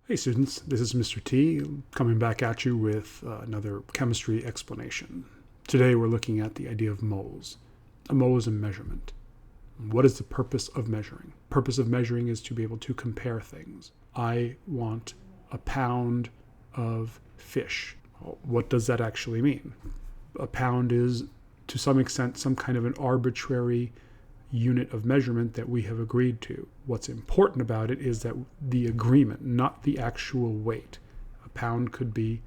Hey students, this is Mr. T coming back at you with another chemistry explanation. Today we're looking at the idea of moles. A mole is a measurement. What is the purpose of measuring? Purpose of measuring is to be able to compare things. I want a pound of fish. Well, what does that actually mean? A pound is, to some extent, some kind of an arbitrary unit of measurement that we have agreed to. What's important about it is that the agreement, not the actual weight. A pound could be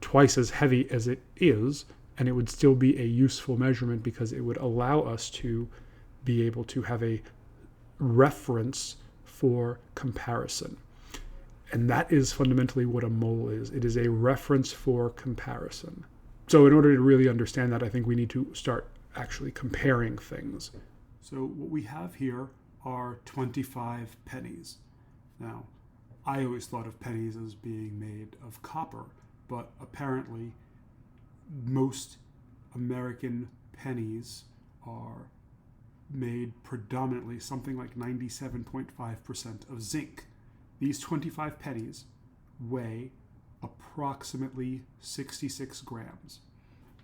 twice as heavy as it is, and it would still be a useful measurement because it would allow us to be able to have a reference for comparison. And that is fundamentally what a mole is. It is a reference for comparison. So in order to really understand that, I think we need to start actually comparing things. So what we have here are 25 pennies. Now, I always thought of pennies as being made of copper, but apparently most American pennies are made predominantly something like 97.5% of zinc. These 25 pennies weigh approximately 66 grams.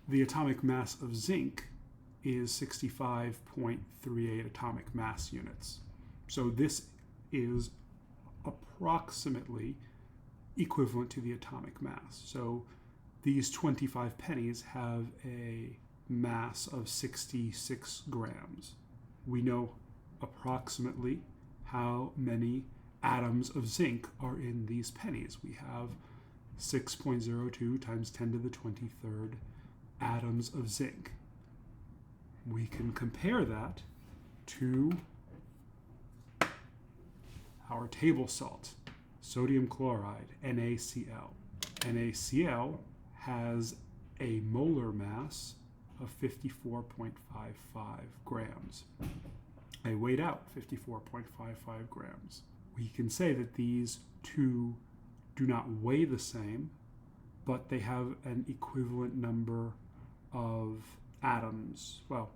The atomic mass of zinc is 65.38 atomic mass units. So this is approximately equivalent to the atomic mass. So these 25 pennies have a mass of 66 grams. We know approximately how many atoms of zinc are in these pennies. We have 6.02 times 10 to the 23rd atoms of zinc. We can compare that to our table salt, sodium chloride, NaCl. NaCl has a molar mass of 54.55 grams. I weighed out 54.55 grams. We can say that these two do not weigh the same, but they have an equivalent number of atoms. Well,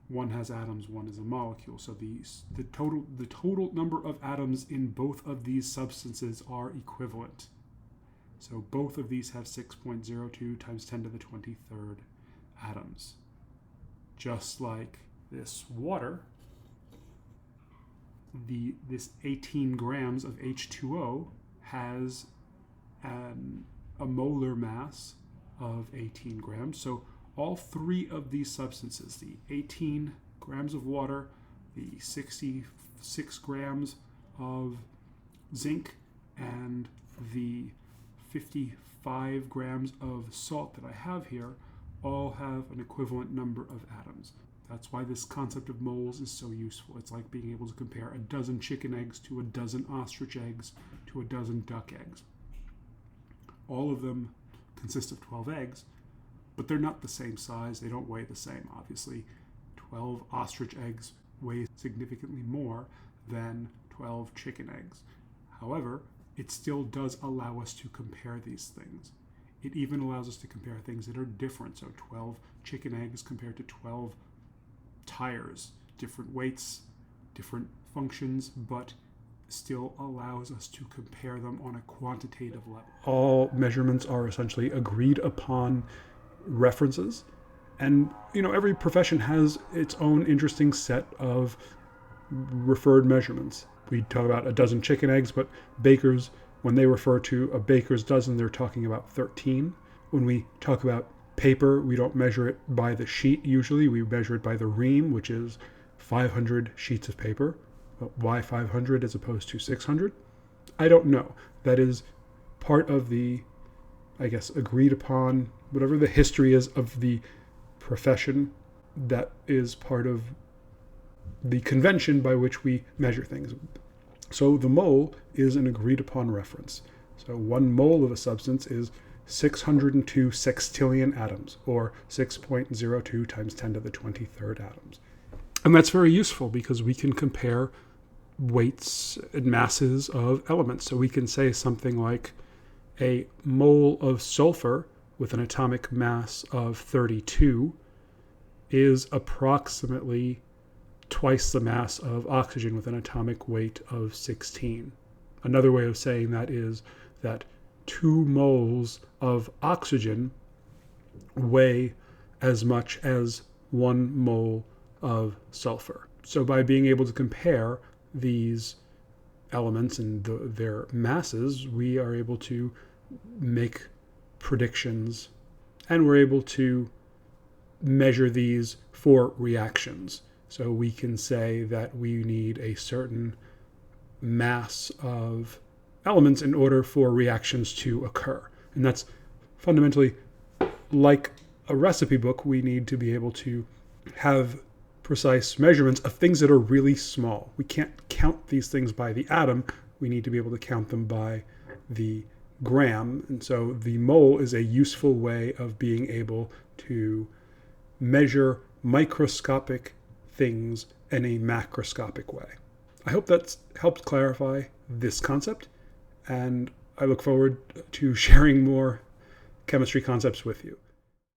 one has atoms, one is a molecule. So the total number of atoms in both of these substances are equivalent. So both of these have 6.02 times 10 to the 23rd atoms. Just like this water, this 18 grams of H2O has a molar mass of 18 grams. So all three of these substances, the 18 grams of water, the 66 grams of zinc, and the 55 grams of salt that I have here, all have an equivalent number of atoms. That's why this concept of moles is so useful. It's like being able to compare a dozen chicken eggs to a dozen ostrich eggs to a dozen duck eggs. All of them consist of 12 eggs, but they're not the same size. They don't weigh the same, obviously. 12 ostrich eggs weigh significantly more than 12 chicken eggs. However, it still does allow us to compare these things. It even allows us to compare things that are different. So 12 chicken eggs compared to 12 tires, different weights, different functions, but still allows us to compare them on a quantitative level. All measurements are essentially agreed upon references, and every profession has its own interesting set of referred measurements. We talk about a dozen chicken eggs, but bakers, when they refer to a baker's dozen, they're talking about 13. When we talk about paper, we don't measure it by the sheet usually. We measure it by the ream, which is 500 sheets of paper. But why 500 as opposed to 600? I don't know. That is part of the, agreed upon, whatever the history is of the profession. That is part of the convention by which we measure things. So the mole is an agreed upon reference. So 1 mole of a substance is 602 sextillion atoms, or 6.02 times 10 to the 23rd atoms. And that's very useful because we can compare weights and masses of elements. So we can say something like a mole of sulfur with an atomic mass of 32 is approximately twice the mass of oxygen with an atomic weight of 16. Another way of saying that is that 2 moles of oxygen weigh as much as 1 mole of sulfur. So by being able to compare these elements and their masses, we are able to make predictions, and we're able to measure these for reactions. So we can say that we need a certain mass of elements in order for reactions to occur. And that's fundamentally like a recipe book. We need to be able to have precise measurements of things that are really small. We can't count these things by the atom. We need to be able to count them by the gram. And so the mole is a useful way of being able to measure microscopic things in a macroscopic way. I hope that's helped clarify this concept, and I look forward to sharing more chemistry concepts with you.